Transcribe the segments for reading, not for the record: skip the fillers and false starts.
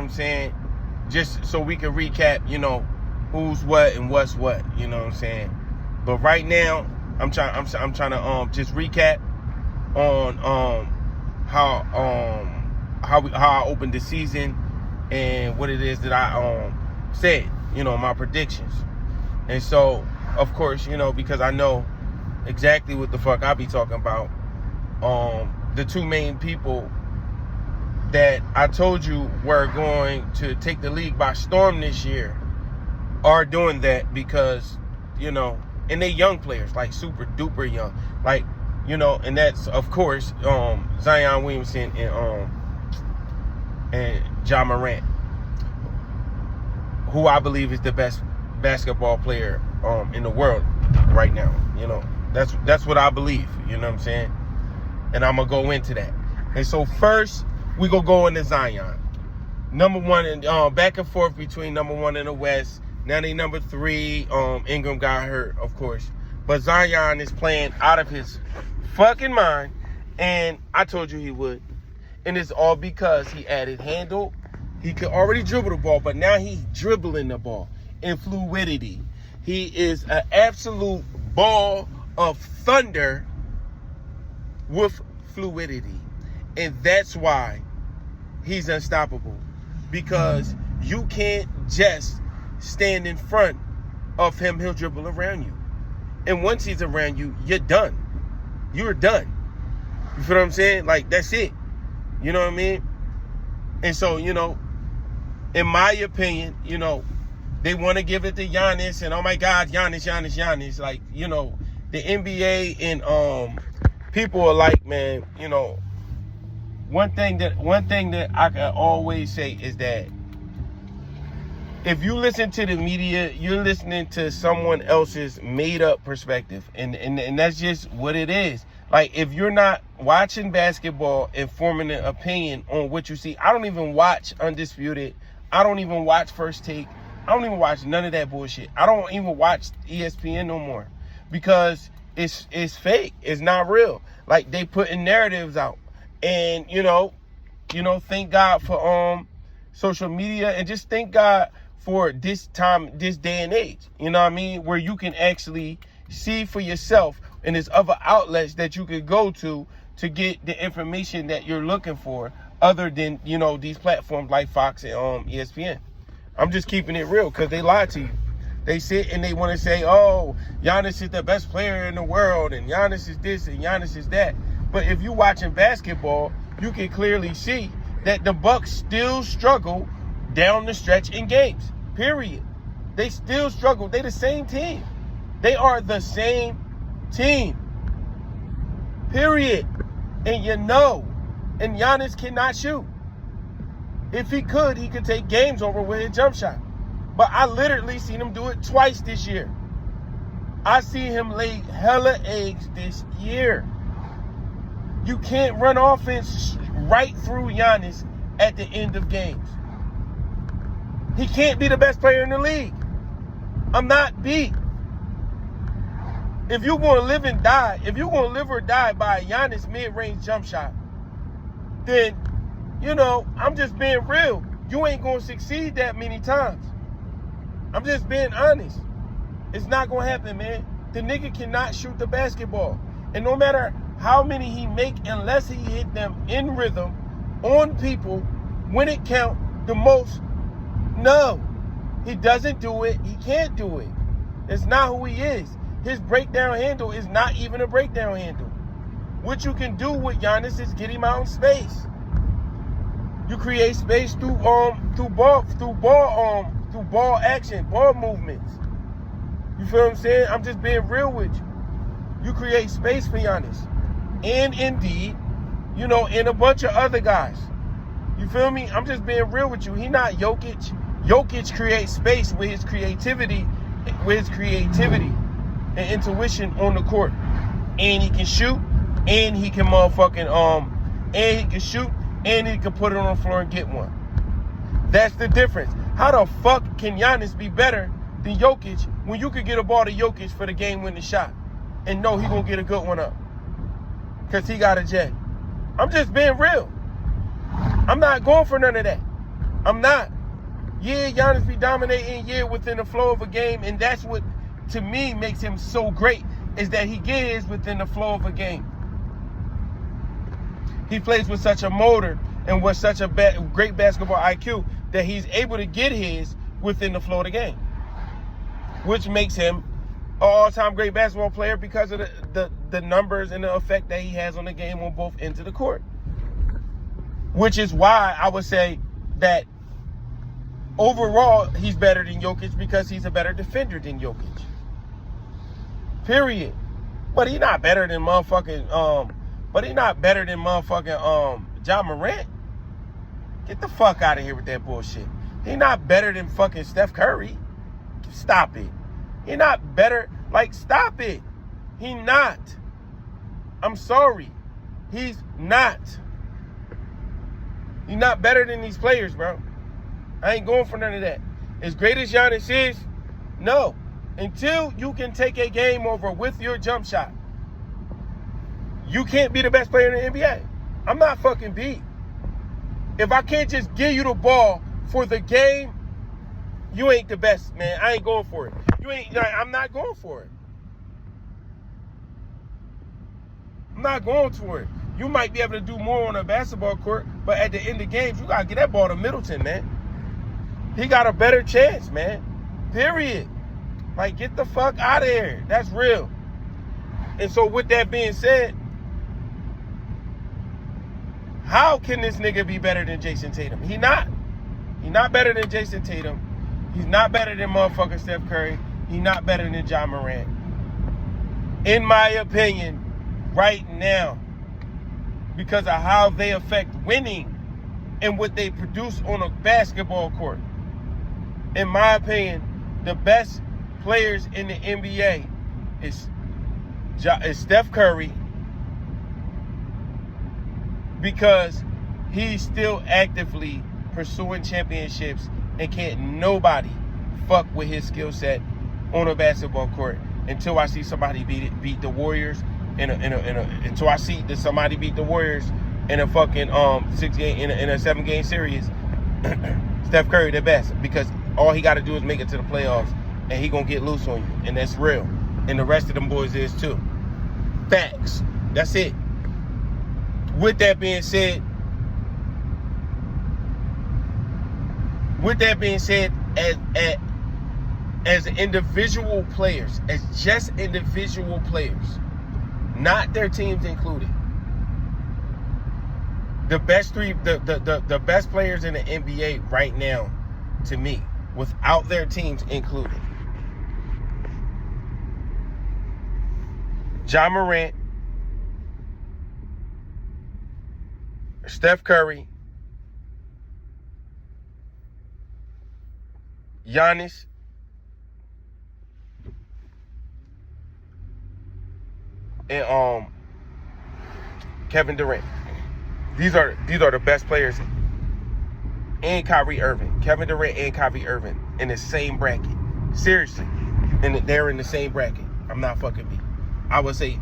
I'm saying? Just so we can recap, you know, who's what and what's what, you know what I'm saying? But right now, I'm trying to just recap on how I opened the season and what it is that I said, you know, my predictions. And so, of course, you know, because I know exactly what the fuck I be talking about, the two main people that I told you were going to take the league by storm this year are doing that because, you know, and they young players, like super duper young, like, you know, and that's of course Zion Williamson and Ja Murant, who I believe is the best basketball player in the world right now. You know, that's what I believe. You know what I'm saying? And I'm gonna go into that. And so first we gonna go into Zion, number one, and back and forth between number one in the West. Now they number three. Ingram got hurt, of course, but Zion is playing out of his fucking mind, and I told you he would. And it's all because he added handle. He could already dribble the ball, but now he's dribbling the ball in fluidity. He is an absolute ball of thunder with fluidity. And that's why he's unstoppable. Because you can't just stand in front of him. He'll dribble around you. And once he's around you, you're done. You're done. You feel what I'm saying? Like, that's it. You know what I mean? And so, you know, in my opinion, you know, they want to give it to Giannis, and oh my God, Giannis. Like, you know, the NBA and people are like, man, you know, one thing that I can always say is that if you listen to the media, you're listening to someone else's made up perspective, and that's just what it is. Like, if you're not watching basketball and forming an opinion on what you see, I don't even watch Undisputed. I don't even watch First Take. I don't even watch none of that bullshit. I don't even watch ESPN no more because it's fake. It's not real. Like, they putting narratives out, and you know, thank God for social media, and just thank God for this time, this day and age. You know what I mean? Where you can actually see for yourself, and there's other outlets that you could go to get the information that you're looking for, other than, you know, these platforms like Fox and ESPN. I'm just keeping it real because they lie to you. They sit and they want to say, oh, Giannis is the best player in the world, and Giannis is this and Giannis is that. But if you're watching basketball, you can clearly see that the Bucks still struggle down the stretch in games, period. They still struggle. They the same team. They are the same team, period. And you know, and Giannis cannot shoot. If he could take games over with his jump shot. But I literally seen him do it twice this year. I see him lay hella eggs this year. You can't run offense right through Giannis at the end of games. He can't be the best player in the league. I'm not beat. If you're going to live and die, if you're going to live or die by a Giannis mid-range jump shot, then, you know, I'm just being real. You ain't going to succeed that many times. I'm just being honest. It's not going to happen, man. The nigga cannot shoot the basketball. And no matter how many he make, unless he hit them in rhythm, on people, when it count the most, no. He doesn't do it. He can't do it. It's not who he is. His breakdown handle is not even a breakdown handle. What you can do with Giannis is get him out in space. You create space through ball action, ball movements. You feel what I'm saying? I'm just being real with you. You create space for Giannis. And indeed, you know, and a bunch of other guys. You feel me? I'm just being real with you. He not Jokic. Jokic creates space with his creativity and intuition on the court. And he can shoot, and he can and he can shoot, and he can put it on the floor and get one. That's the difference. How the fuck can Giannis be better than Jokic when you could get a ball to Jokic for the game-winning shot and know he gonna get a good one up? Because he got a jet. I'm just being real. I'm not going for none of that. I'm not. Yeah, Giannis be dominating, yeah, within the flow of a game, and that's what, to me, makes him so great, is that he gets within the flow of a game. He plays with such a motor and with such a great basketball IQ that he's able to get his within the flow of the game, which makes him an all-time great basketball player because of the numbers and the effect that he has on the game on both ends of the court. Which is why I would say that overall he's better than Jokic because he's a better defender than Jokic. Period. But he's not better than motherfucking John Morant. Get the fuck out of here with that bullshit. He's not better than fucking Steph Curry. Stop it. He's not better. Like, stop it. He's not. I'm sorry. He's not. He's not better than these players, bro. I ain't going for none of that. As great as Giannis is, no. Until you can take a game over with your jump shot, you can't be the best player in the NBA. I'm not fucking beat. If I can't just give you the ball for the game, you ain't the best, man. I ain't going for it. I'm not going for it. I'm not going for it. You might be able to do more on a basketball court, but at the end of games, you got to get that ball to Middleton, man. He got a better chance, man. Period. Like, get the fuck out of here. That's real. And so with that being said, how can this nigga be better than Jason Tatum? He not. He's not better than Jason Tatum. He's not better than motherfucking Steph Curry. He's not better than John Morant. In my opinion, right now, because of how they affect winning and what they produce on a basketball court. In my opinion, the best players in the NBA is Steph Curry, because he's still actively pursuing championships and can't nobody fuck with his skill set on a basketball court until I see somebody beat the Warriors until I see that somebody beat the Warriors in a fucking 7-game series. Steph Curry the best, because all he got to do is make it to the playoffs and he gonna get loose on you, and that's real. And the rest of them boys is too. Facts. That's it. With that being said, as individual players, as just individual players, not their teams included, the best players in the NBA right now, to me, without their teams included: John Morant, Steph Curry, Giannis, and Kevin Durant. These are the best players. And Kyrie Irving. Kevin Durant and Kyrie Irving in the same bracket. Seriously. And they're in the same bracket. I'm not fucking me. I would say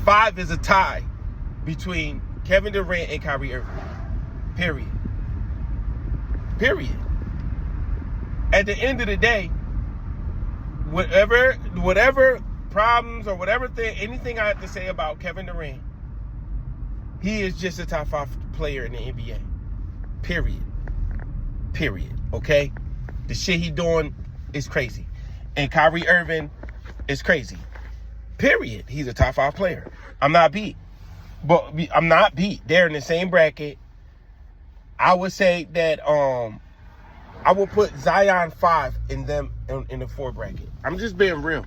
5 is a tie between Kevin Durant and Kyrie Irving. Period. At the end of the day, whatever problems or anything I have to say about Kevin Durant, he is just a top 5 player in the NBA. Period. Okay? The shit he doing is crazy. And Kyrie Irving is crazy. Period. He's a top 5 player. I'm not beat. They're in the same bracket. I would say that I will put Zion 5 in them in the 4 bracket. I'm just being real.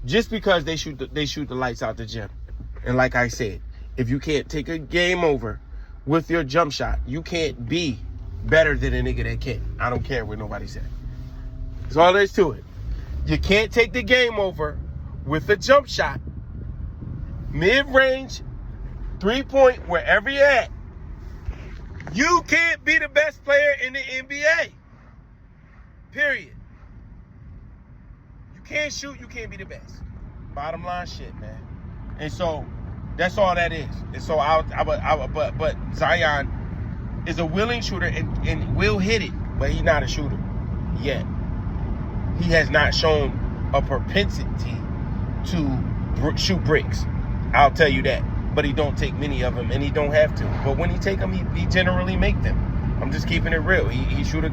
Just because they shoot the lights out the gym. And like I said, if you can't take a game over with your jump shot, you can't be better than a nigga that can. I don't care what nobody said. That's all there is to it. You can't take the game over with a jump shot, mid-range, 3-point, wherever you're at. You can't be the best player in the NBA. Period. You can't shoot, you can't be the best. Bottom line shit, man. And so that's all that is. And so but Zion is a willing shooter and will hit it, but he's not a shooter yet. He has not shown a propensity to shoot bricks. I'll tell you that. But he don't take many of them, and he don't have to. But when he take them, he generally make them. I'm just keeping it real. He shoot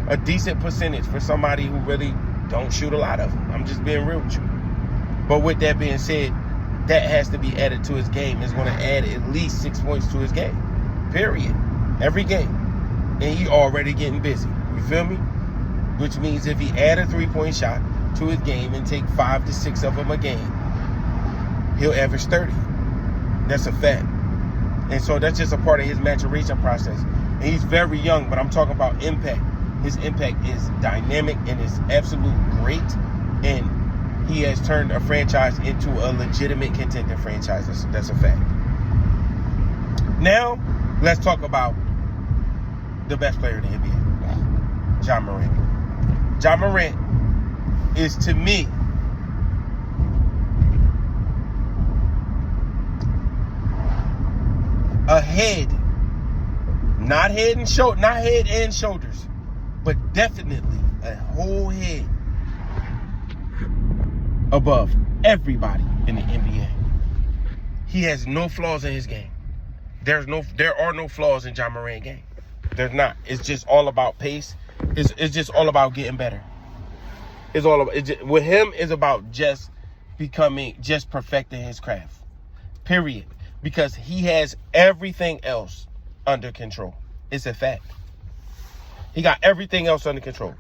a decent percentage for somebody who really don't shoot a lot of them. I'm just being real with you. But with that being said, that has to be added to his game. It's going to add at least 6 points to his game. Period. Every game. And he already getting busy. You feel me? Which means if he add a 3-point shot to his game and take 5 to 6 of them a game, he'll average 30. That's a fact. And so that's just a part of his maturation process. And he's very young, but I'm talking about impact. His impact is dynamic and is absolute great. And he has turned a franchise into a legitimate contender franchise. That's a fact. Now, let's talk about the best player in the NBA, Ja Morant. Ja Morant is, to me, a head, not head and shoulders, but definitely a whole head above everybody in the NBA. He has no flaws in his game. There are no flaws in Ja Morant's game. There's not. It's just all about pace. It's just all about getting better. With him, it's about just perfecting his craft. Period. Because he has everything else under control. It's a fact. He got everything else under control.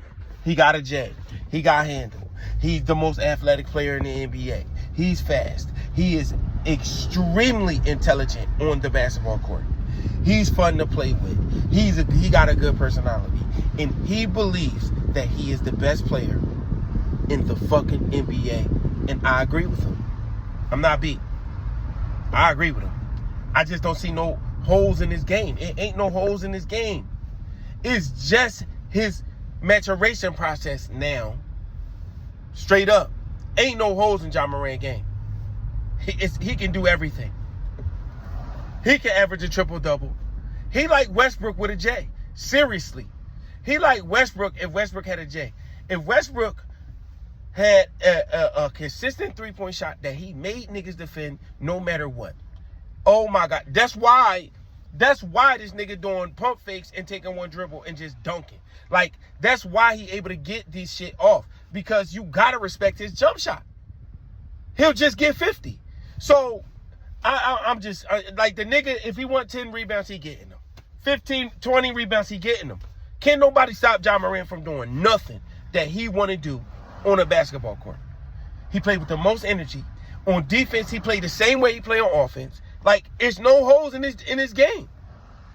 He got a jet. He got handle. He's the most athletic player in the NBA. He's fast. He is extremely intelligent on the basketball court. He's fun to play with. He got a good personality. And he believes that he is the best player in the fucking NBA. And I agree with him. I'm not beat. I agree with him. I just don't see no holes in his game. It ain't no holes in his game. It's just his maturation process now. Straight up. Ain't no holes in Ja Morant's game. He can do everything. He can average a triple-double. He like Westbrook with a J. Seriously. He like Westbrook if Westbrook had a J. If Westbrook had a consistent three-point shot that he made niggas defend no matter what. Oh, my God. That's why this nigga doing pump fakes and taking one dribble and just dunking. Like, that's why he able to get these shit off. Because you got to respect his jump shot. He'll just get 50. So, I'm just, like, the nigga, if he want 10 rebounds, he getting them. 15, 20 rebounds, he getting them. Can't nobody stop Ja Morant from doing nothing that he want to do on a basketball court. He played with the most energy. On defense, he played the same way he played on offense. Like, there's no holes in his game.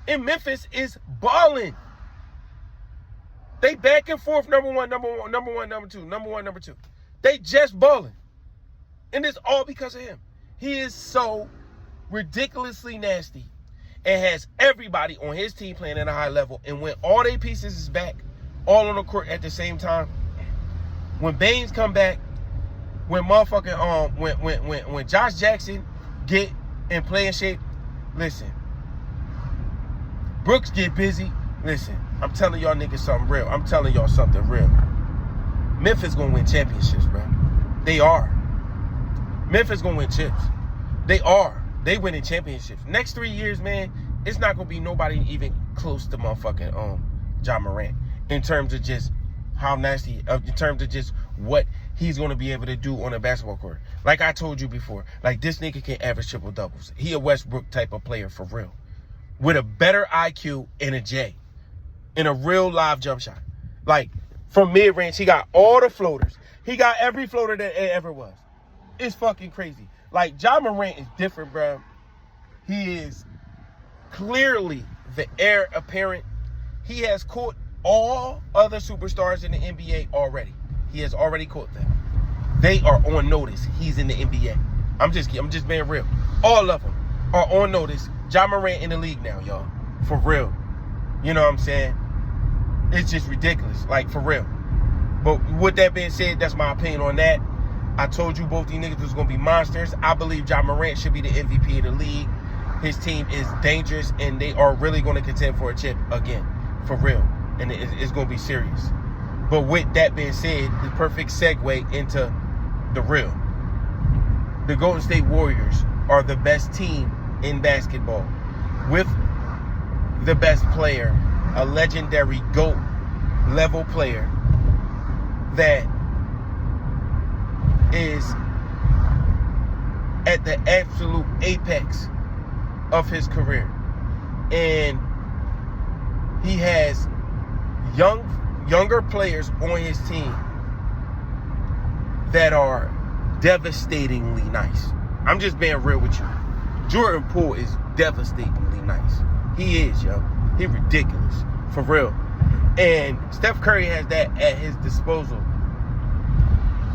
In Memphis is balling. They back and forth, number one, number two. They just balling. And it's all because of him. He is so ridiculously nasty and has everybody on his team playing at a high level. And when all their pieces is back, all on the court at the same time, when Baines come back, when motherfucking when Josh Jackson get in playing shape, listen. Brooks get busy. Listen, I'm telling y'all niggas something real. I'm telling y'all something real. Memphis gonna win championships, bro. They are. Memphis gonna win chips. They are. They winning championships. Next 3 years, man, it's not gonna be nobody even close to motherfucking Ja Morant in terms of just how nasty, in terms of just what he's gonna be able to do on a basketball court. Like I told you before, like this nigga can average triple doubles. He a Westbrook type of player for real, with a better IQ and a J, and a real live jump shot. Like from mid range, he got all the floaters. He got every floater that it ever was. It's fucking crazy. Like, Ja Morant is different, bro. He is clearly the heir apparent. He has caught all other superstars in the NBA already. He has already caught them. They are on notice. He's in the NBA. I'm just being real. All of them are on notice. Ja Morant in the league now, y'all. For real. You know what I'm saying? It's just ridiculous. Like, for real. But with that being said, that's my opinion on that. I told you both these niggas was going to be monsters. I believe Ja Morant should be the MVP of the league. his team is dangerous, and they are really going to contend for a chip again, for real. And it's going to be serious. But with that being said, the perfect segue into the real. The Golden State Warriors are the best team in basketball, with the best player, a legendary GOAT level player that is at the absolute apex of his career. And he has younger players on his team that are devastatingly nice. I'm just being real with you. Jordan Poole is devastatingly nice. He is, yo. He ridiculous. For real. And Steph Curry has that at his disposal,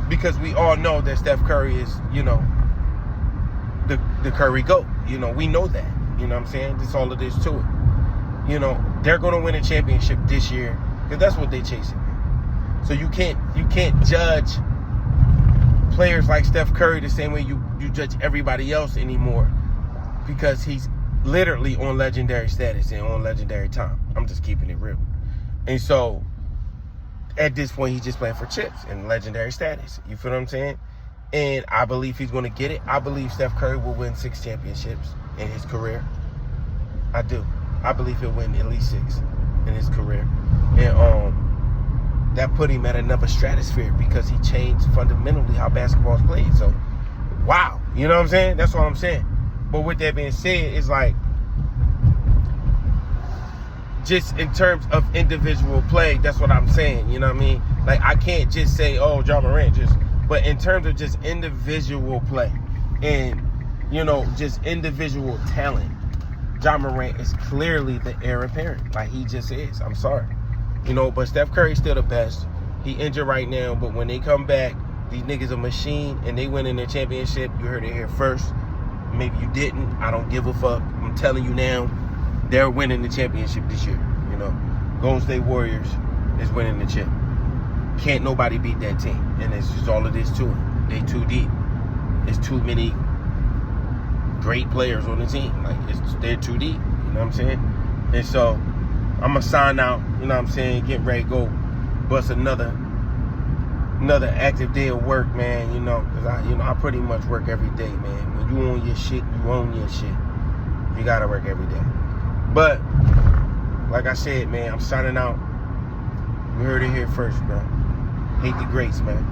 because we all know that Steph Curry is, the Curry GOAT. We know that. You know what I'm saying? That's all it is to it. They're going to win a championship this year, because that's what they chasing. So you can't judge players like Steph Curry the same way you judge everybody else anymore, because he's literally on legendary status and on legendary time. I'm just keeping it real. And so at this point, he's just playing for chips and legendary status. You feel what I'm saying? And I believe he's going to get it. I believe Steph Curry will win 6 championships in his career. I do. I believe he'll win at least 6 in his career. And that put him at another stratosphere, because he changed fundamentally how basketball is played. So, wow. You know what I'm saying? That's what I'm saying. But with that being said, it's like, just in terms of individual play, that's what I'm saying. You know what I mean? Like, I can't just say, oh, Ja Morant, but in terms of just individual play and, just individual talent, Ja Morant is clearly the heir apparent. Like, he just is. I'm sorry. But Steph Curry's still the best. He injured right now, but when they come back, these niggas a machine, and they win in their championship. You heard it here first. Maybe you didn't. I don't give a fuck. I'm telling you now, they're winning the championship this year. Golden State Warriors is winning the chip. Can't nobody beat that team. And it's just all it is to it. They too deep. It's too many great players on the team. Like, they're too deep. You know what I'm saying? And so I'm going to sign out. You know what I'm saying? Get ready to go bust another active day of work, man. Because I pretty much work every day, man. When you own your shit, you own your shit. You got to work every day. But like I said, man, I'm signing out. You heard it here first, bro. Hate the greats, man.